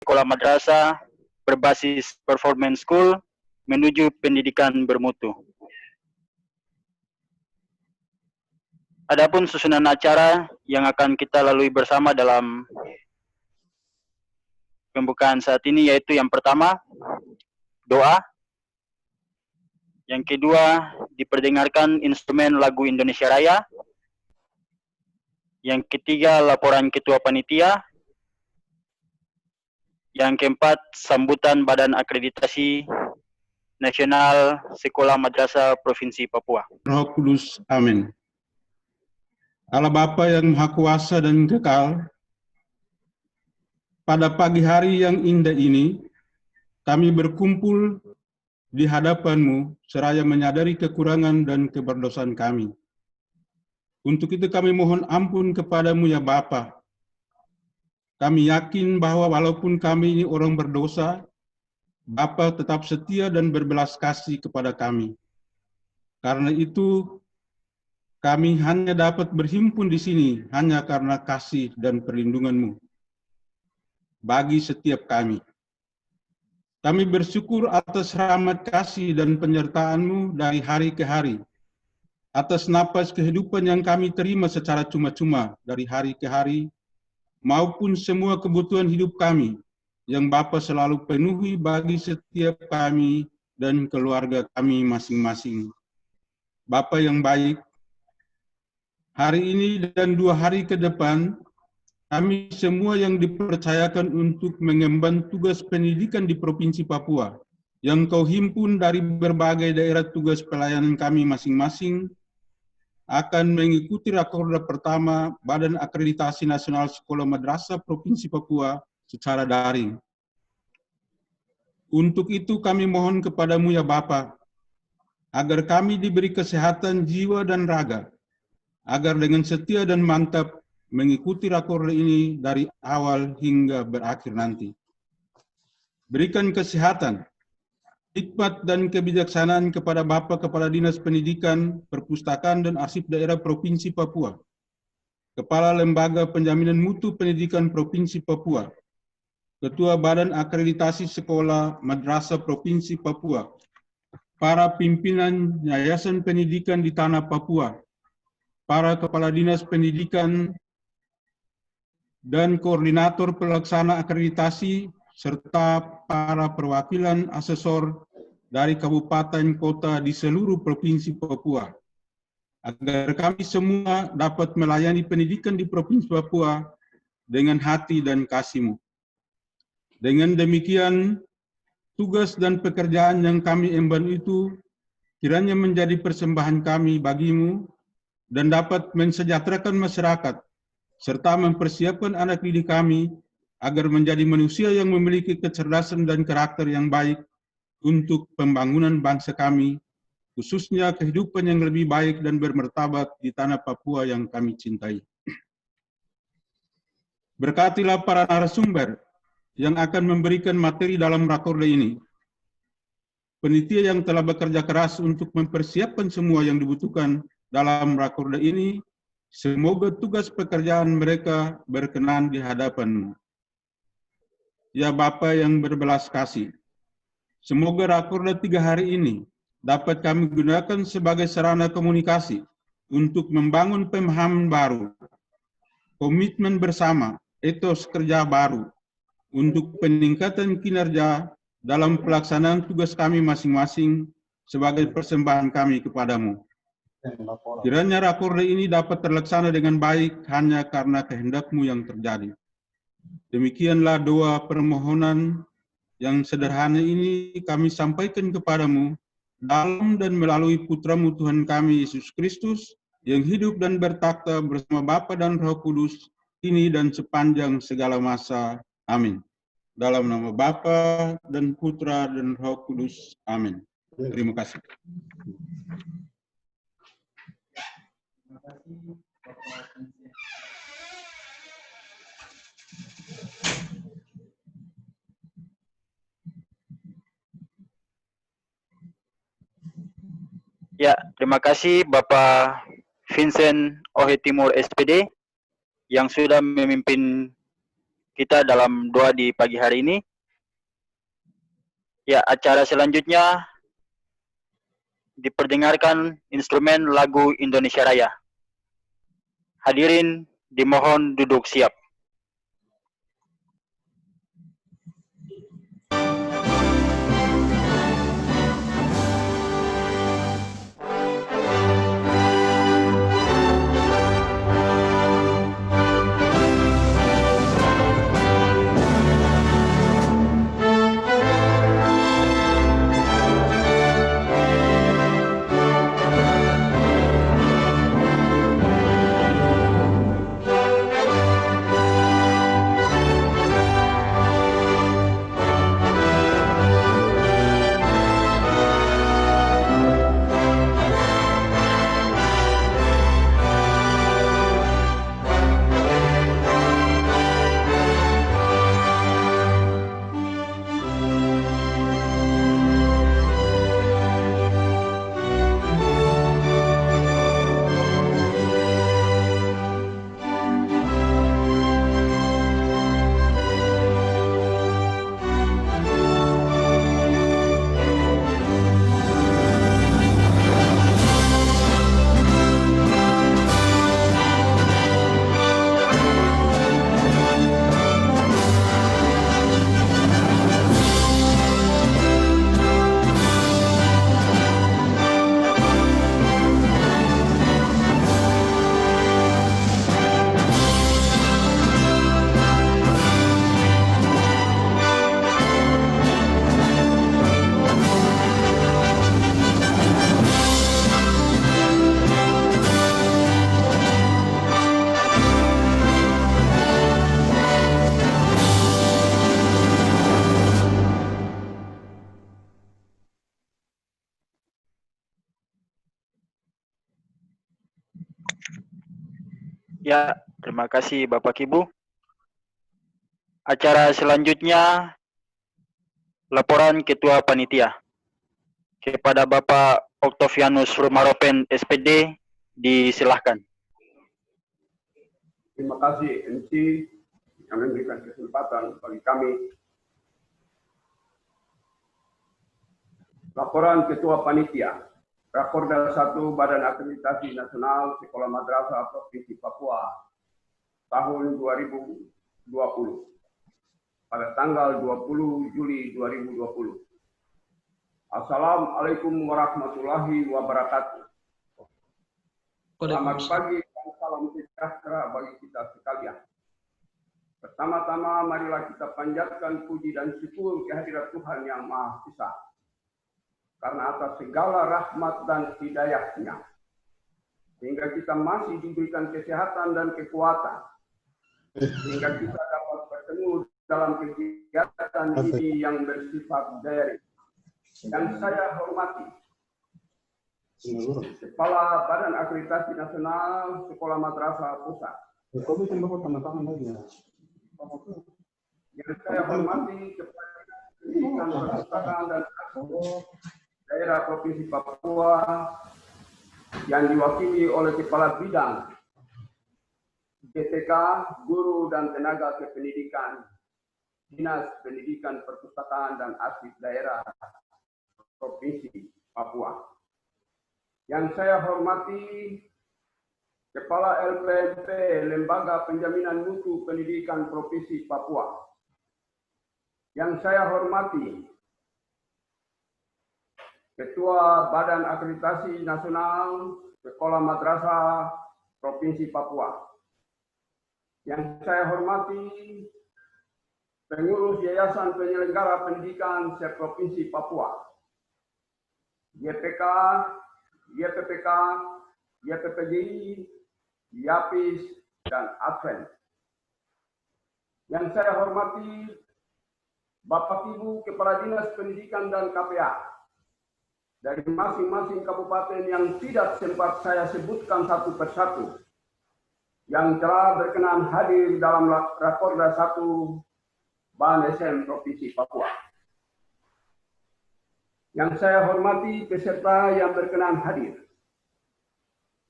sekolah madrasah berbasis performance school menuju pendidikan bermutu. Adapun susunan acara yang akan kita lalui bersama dalam pembukaan saat ini yaitu yang pertama, doa. Yang kedua, diperdengarkan instrumen lagu Indonesia Raya. Yang ketiga, laporan ketua panitia. Yang keempat, sambutan Badan Akreditasi Nasional Sekolah Madrasah Provinsi Papua. Roh Kudus, amin. Allah Bapa yang Maha Kuasa dan Kekal, pada pagi hari yang indah ini, kami berkumpul di hadapan-Mu seraya menyadari kekurangan dan keberdosaan kami. Untuk itu kami mohon ampun kepada-Mu ya Bapa. Kami yakin bahwa walaupun kami ini orang berdosa, Bapa tetap setia dan berbelas kasih kepada kami. Karena itu, kami hanya dapat berhimpun di sini hanya karena kasih dan perlindungan-Mu bagi setiap kami. Kami bersyukur atas rahmat kasih dan penyertaan-Mu dari hari ke hari, atas napas kehidupan yang kami terima secara cuma-cuma dari hari ke hari, maupun semua kebutuhan hidup kami yang Bapa selalu penuhi bagi setiap kami dan keluarga kami masing-masing. Bapa yang baik, hari ini dan 2 hari ke depan, kami semua yang dipercayakan untuk mengemban tugas pendidikan di Provinsi Papua, yang Kau himpun dari berbagai daerah tugas pelayanan kami masing-masing, akan mengikuti rakorda pertama Badan Akreditasi Nasional Sekolah Madrasah Provinsi Papua secara daring. Untuk itu kami mohon kepada-Mu ya Bapa, agar kami diberi kesehatan jiwa dan raga, agar dengan setia dan mantap mengikuti rakorda ini dari awal hingga berakhir nanti. Berikan kesehatan, hikmat dan kebijaksanaan kepada Bapak Kepala Dinas Pendidikan, Perpustakaan dan Arsip Daerah Provinsi Papua, Kepala Lembaga Penjaminan Mutu Pendidikan Provinsi Papua, Ketua Badan Akreditasi Sekolah Madrasah Provinsi Papua, para pimpinan Yayasan Pendidikan di Tanah Papua, para Kepala Dinas Pendidikan dan Koordinator Pelaksana Akreditasi, serta para perwakilan asesor dari kabupaten kota di seluruh Provinsi Papua, agar kami semua dapat melayani pendidikan di Provinsi Papua dengan hati dan kasih-Mu. Dengan demikian, tugas dan pekerjaan yang kami emban itu kiranya menjadi persembahan kami bagi-Mu dan dapat mensejahterakan masyarakat, serta mempersiapkan anak didik kami agar menjadi manusia yang memiliki kecerdasan dan karakter yang baik untuk pembangunan bangsa kami, khususnya kehidupan yang lebih baik dan bermartabat di tanah Papua yang kami cintai. Berkatilah para narasumber yang akan memberikan materi dalam rakorda ini, penitia yang telah bekerja keras untuk mempersiapkan semua yang dibutuhkan dalam rakorda ini. Semoga tugas pekerjaan mereka berkenan di hadapan-Mu. Ya Bapa yang berbelas kasih, semoga rakorda 3 hari ini dapat kami gunakan sebagai sarana komunikasi untuk membangun pemahaman baru, komitmen bersama, etos kerja baru, untuk peningkatan kinerja dalam pelaksanaan tugas kami masing-masing sebagai persembahan kami kepada-Mu. Kiranya rakorda ini dapat terlaksana dengan baik hanya karena kehendak-Mu yang terjadi. Demikianlah doa permohonan yang sederhana ini kami sampaikan kepada-Mu dalam dan melalui Putra-Mu Tuhan kami Yesus Kristus yang hidup dan bertakhta bersama Bapa dan Roh Kudus kini dan sepanjang segala masa. Amin. Dalam nama Bapa dan Putra dan Roh Kudus. Amin. Terima kasih. Ya, terima kasih Bapak Vincent Ohe Timur SPD yang sudah memimpin kita dalam doa di pagi hari ini. Ya, acara selanjutnya diperdengarkan instrumen lagu Indonesia Raya. Hadirin dimohon duduk siap. Ya, terima kasih Bapak Ibu. Acara selanjutnya, laporan Ketua Panitia. Kepada Bapak Octavianus Rumaropen, SPD, disilahkan. Terima kasih MC yang memberikan kesempatan bagi kami. Laporan Ketua Panitia, Rakorda 1 Badan Akreditasi Nasional Sekolah Madrasah Provinsi Papua tahun 2020 pada tanggal 20 Juli 2020. Assalamualaikum warahmatullahi wabarakatuh. Selamat pagi dan salam sejahtera bagi kita sekalian. Pertama-tama marilah kita panjatkan puji dan syukur kehadirat Tuhan Yang Maha Esa. Karena atas segala rahmat dan hidayah-Nya, sehingga kita masih diberikan kesehatan dan kekuatan, sehingga kita dapat bertemu dalam kegiatan ini yang bersifat daring. Yang saya hormati, Kepala Badan Akreditasi Nasional Sekolah Madrasah Pusat. Yang saya hormati Kepala Pendidikan Perpustakaan dan Daerah Provinsi Papua yang diwakili oleh Kepala Bidang GTK, Guru dan Tenaga Kependidikan, Dinas Pendidikan Perpustakaan dan Arsip Daerah Provinsi Papua. Yang saya hormati Kepala LPMP, Lembaga Penjaminan Mutu Pendidikan Provinsi Papua. Yang saya hormati Ketua Badan Akreditasi Nasional Sekolah Madrasah Provinsi Papua. Yang saya hormati Pengurus Yayasan Penyelenggara Pendidikan se-Provinsi Papua, YPK, YPPK, YPPGI, YAPIS, dan Advent. Yang saya hormati Bapak Ibu Kepala Dinas Pendidikan dan KPA dari masing-masing kabupaten yang tidak sempat saya sebutkan satu persatu, yang telah berkenan hadir dalam Rakorda 1 BANSM Provinsi Papua. Yang saya hormati peserta yang berkenan hadir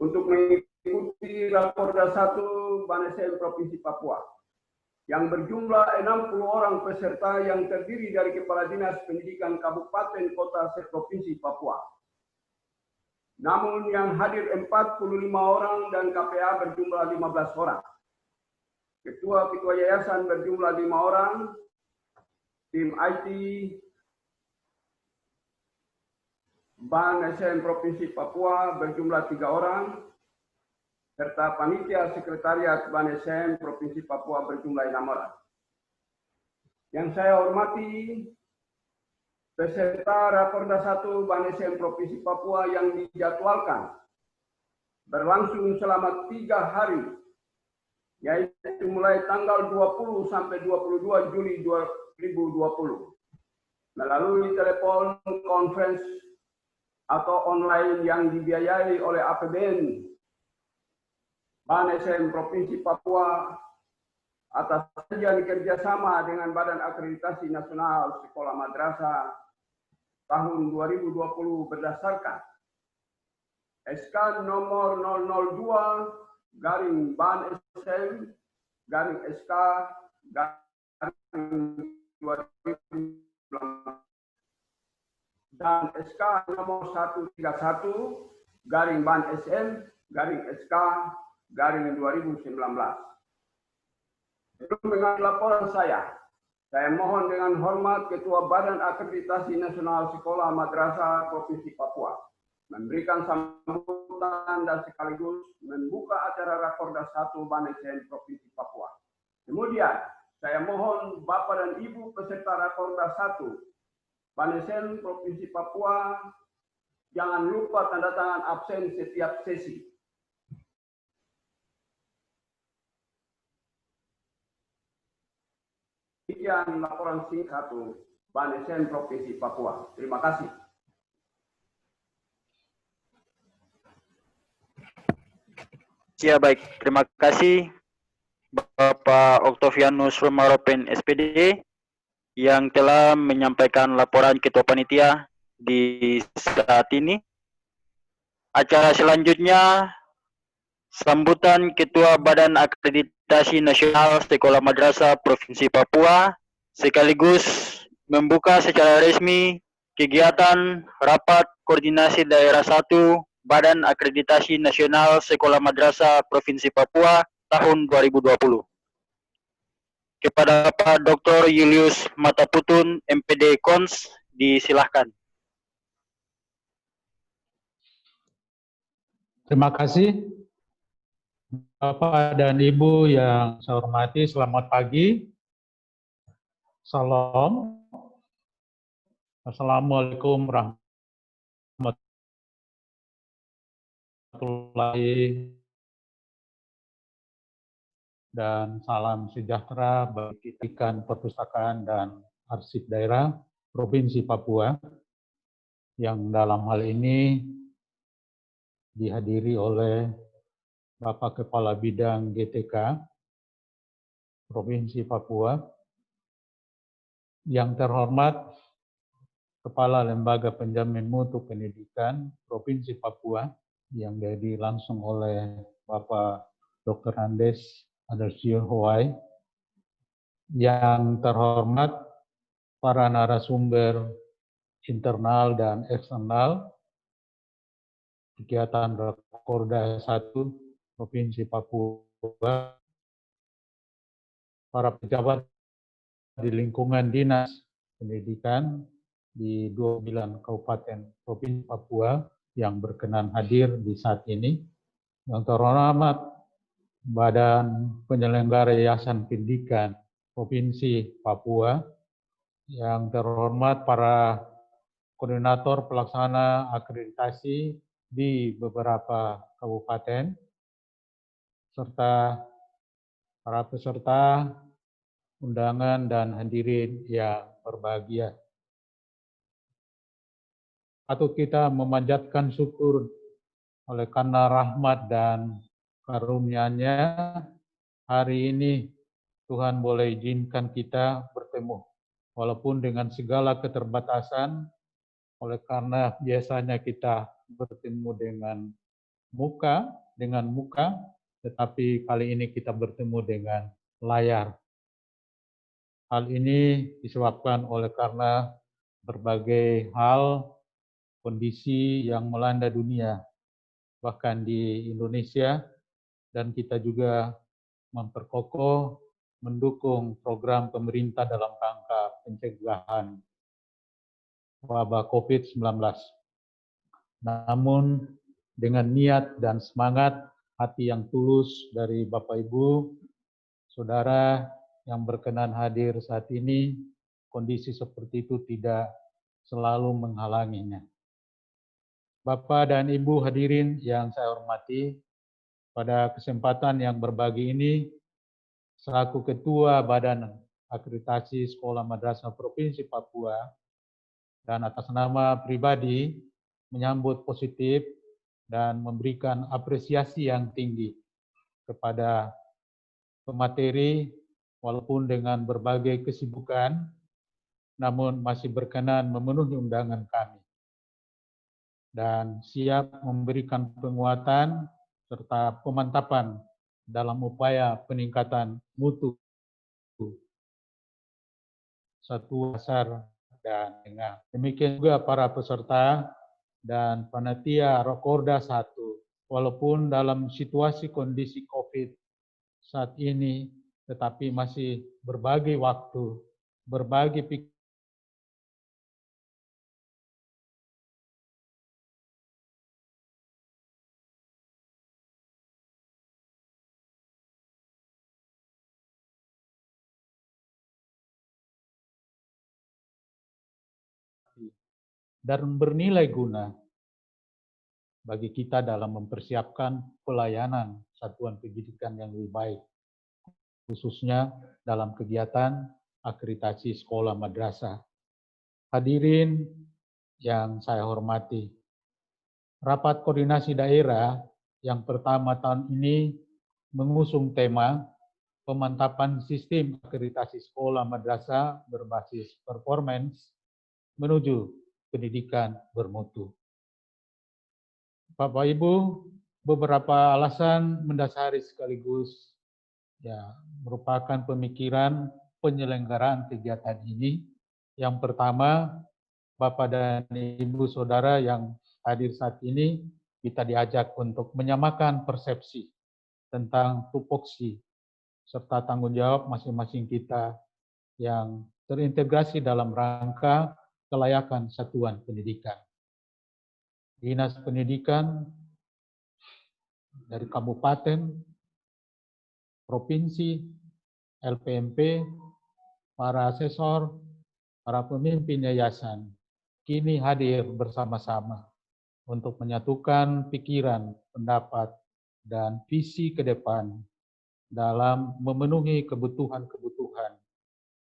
untuk mengikuti Rakorda 1 BANSM Provinsi Papua. yang berjumlah 60 orang peserta yang terdiri dari Kepala Dinas Pendidikan Kabupaten Kota Provinsi Papua. Namun yang hadir 45 orang dan KPA berjumlah 15 orang. Ketua-ketua yayasan berjumlah 5 orang, tim IT, Ban SM Provinsi Papua berjumlah 3 orang, serta panitia sekretariat Ban SM Provinsi Papua berjumlah 6 orang. Yang saya hormati, peserta Rakorda 1 Ban SM Provinsi Papua yang dijadwalkan berlangsung selama 3 hari, yaitu mulai tanggal 20 sampai 22 Juli 2020, melalui telepon conference atau online yang dibiayai oleh APBN Ban SM Provinsi Papua atas kajian kerjasama dengan Badan Akreditasi Nasional Sekolah Madrasah tahun 2020 berdasarkan SK nomor 002 garing Ban SM garing SK garing 2019 dan SK nomor 131 garing Ban SM garing SK garing 2019. Dengan laporan saya mohon dengan hormat Ketua Badan Akreditasi Nasional Sekolah Madrasah Provinsi Papua memberikan sambutan dan sekaligus membuka acara Rakorda 1 Ban SM Provinsi Papua. Kemudian saya mohon Bapak dan Ibu peserta Rakorda 1 Ban SM Provinsi Papua jangan lupa tanda tangan absen setiap sesi. Demikian laporan singkat Ban SM Provinsi Papua. Terima kasih. Ya baik, terima kasih Bapak Octavianus Romaropen SPD yang telah menyampaikan laporan Ketua Panitia di saat ini. Acara selanjutnya sambutan Ketua Badan Akreditasi Nasional Sekolah Madrasah Provinsi Papua sekaligus membuka secara resmi kegiatan Rapat Koordinasi Daerah 1 Badan Akreditasi Nasional Sekolah Madrasah Provinsi Papua tahun 2020. Kepada Pak Dr. Julius Mataputun, MPD Kons, disilahkan. Terima kasih. Bapak dan Ibu yang saya hormati, selamat pagi. Salam. Assalamualaikum warahmatullahi dan salam sejahtera bagi Dinas Perpustakaan dan Arsip Daerah Provinsi Papua yang dalam hal ini dihadiri oleh Bapak Kepala Bidang GTK Provinsi Papua, yang terhormat Kepala Lembaga Penjamin Mutu Pendidikan Provinsi Papua yang dihadiri langsung oleh Bapak Dr. Andes Adersio Hoai, yang terhormat para narasumber internal dan eksternal kegiatan Rakorda 1 Provinsi Papua, para pejabat di lingkungan dinas pendidikan di 29 Kabupaten Provinsi Papua yang berkenan hadir di saat ini, yang terhormat Badan Penyelenggara Yayasan Pendidikan Provinsi Papua, yang terhormat para koordinator pelaksana akreditasi di beberapa kabupaten, serta para peserta undangan dan hadirin yang berbahagia. Patut kita memanjatkan syukur oleh karena rahmat dan karunia-Nya hari ini Tuhan boleh izinkan kita bertemu. Walaupun dengan segala keterbatasan, oleh karena biasanya kita bertemu dengan muka, tetapi kali ini kita bertemu dengan layar. Hal ini disebabkan oleh karena berbagai hal, kondisi yang melanda dunia, bahkan di Indonesia, dan kita juga memperkokoh, mendukung program pemerintah dalam rangka pencegahan wabah COVID-19. Namun dengan niat dan semangat, hati yang tulus dari Bapak Ibu, Saudara yang berkenan hadir saat ini, kondisi seperti itu tidak selalu menghalanginya. Bapak dan Ibu hadirin yang saya hormati, pada kesempatan yang berbagi ini, selaku Ketua Badan Akreditasi Sekolah Madrasah Provinsi Papua, dan atas nama pribadi menyambut positif dan memberikan apresiasi yang tinggi kepada pemateri, walaupun dengan berbagai kesibukan, namun masih berkenan memenuhi undangan kami dan siap memberikan penguatan serta pemantapan dalam upaya peningkatan mutu satu dasar dan tengah. Demikian juga para peserta dan panitia Rakorda 1, walaupun dalam situasi kondisi COVID saat ini, tetapi masih berbagi waktu, berbagi pikiran dan bernilai guna bagi kita dalam mempersiapkan pelayanan satuan pendidikan yang lebih baik, khususnya dalam kegiatan akreditasi sekolah madrasah. Hadirin yang saya hormati, rapat koordinasi daerah yang pertama tahun ini mengusung tema pemantapan sistem akreditasi sekolah madrasah berbasis performance menuju pendidikan bermutu. Bapak Ibu, beberapa alasan mendasari sekaligus merupakan pemikiran penyelenggaraan kegiatan ini. Yang pertama, Bapak dan Ibu Saudara yang hadir saat ini, kita diajak untuk menyamakan persepsi tentang tupoksi serta tanggung jawab masing-masing kita yang terintegrasi dalam rangka kelayakan satuan pendidikan. Dinas Pendidikan dari kabupaten, provinsi, LPMP, para asesor, para pemimpin yayasan, kini hadir bersama-sama untuk menyatukan pikiran, pendapat, dan visi ke depan dalam memenuhi kebutuhan-kebutuhan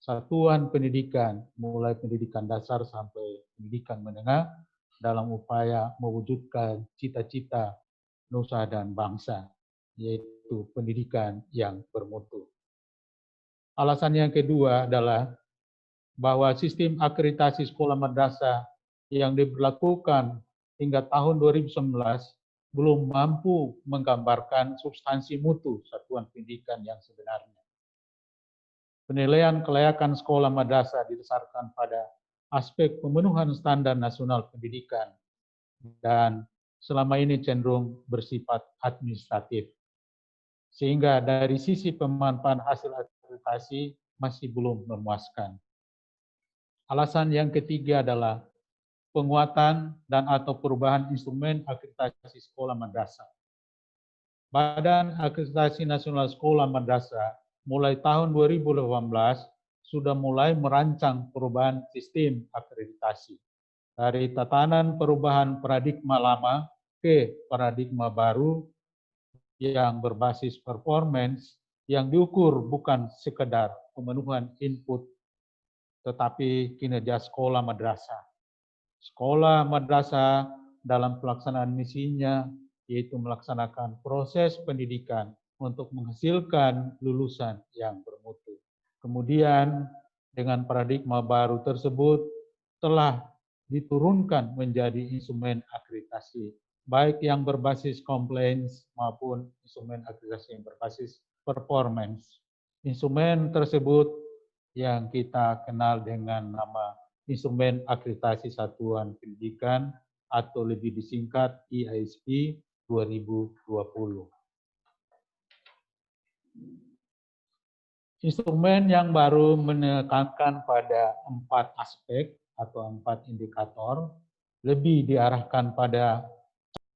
satuan pendidikan, mulai pendidikan dasar sampai pendidikan menengah, dalam upaya mewujudkan cita-cita nusa dan bangsa, yaitu pendidikan yang bermutu. Alasan yang kedua adalah bahwa sistem akreditasi sekolah madrasah yang diberlakukan hingga tahun 2019 belum mampu menggambarkan substansi mutu satuan pendidikan yang sebenarnya. Penilaian kelayakan sekolah madrasah didasarkan pada aspek pemenuhan standar nasional pendidikan dan selama ini cenderung bersifat administratif. Sehingga dari sisi pemanfaatan hasil akreditasi masih belum memuaskan. Alasan yang ketiga adalah penguatan dan atau perubahan instrumen akreditasi sekolah madrasah. Badan Akreditasi Nasional Sekolah Madrasah mulai tahun 2018 sudah mulai merancang perubahan sistem akreditasi dari tatanan perubahan paradigma lama ke paradigma baru yang berbasis performance yang diukur bukan sekedar pemenuhan input tetapi kinerja sekolah madrasah. Sekolah madrasah dalam pelaksanaan misinya yaitu melaksanakan proses pendidikan untuk menghasilkan lulusan yang bermutu. Kemudian dengan paradigma baru tersebut telah diturunkan menjadi instrumen akreditasi, baik yang berbasis compliance maupun instrumen akreditasi yang berbasis performance. Instrumen tersebut yang kita kenal dengan nama Instrumen Akreditasi Satuan Pendidikan atau lebih disingkat IASP 2020. Instrumen yang baru menekankan pada 4 aspek atau 4 indikator, lebih diarahkan pada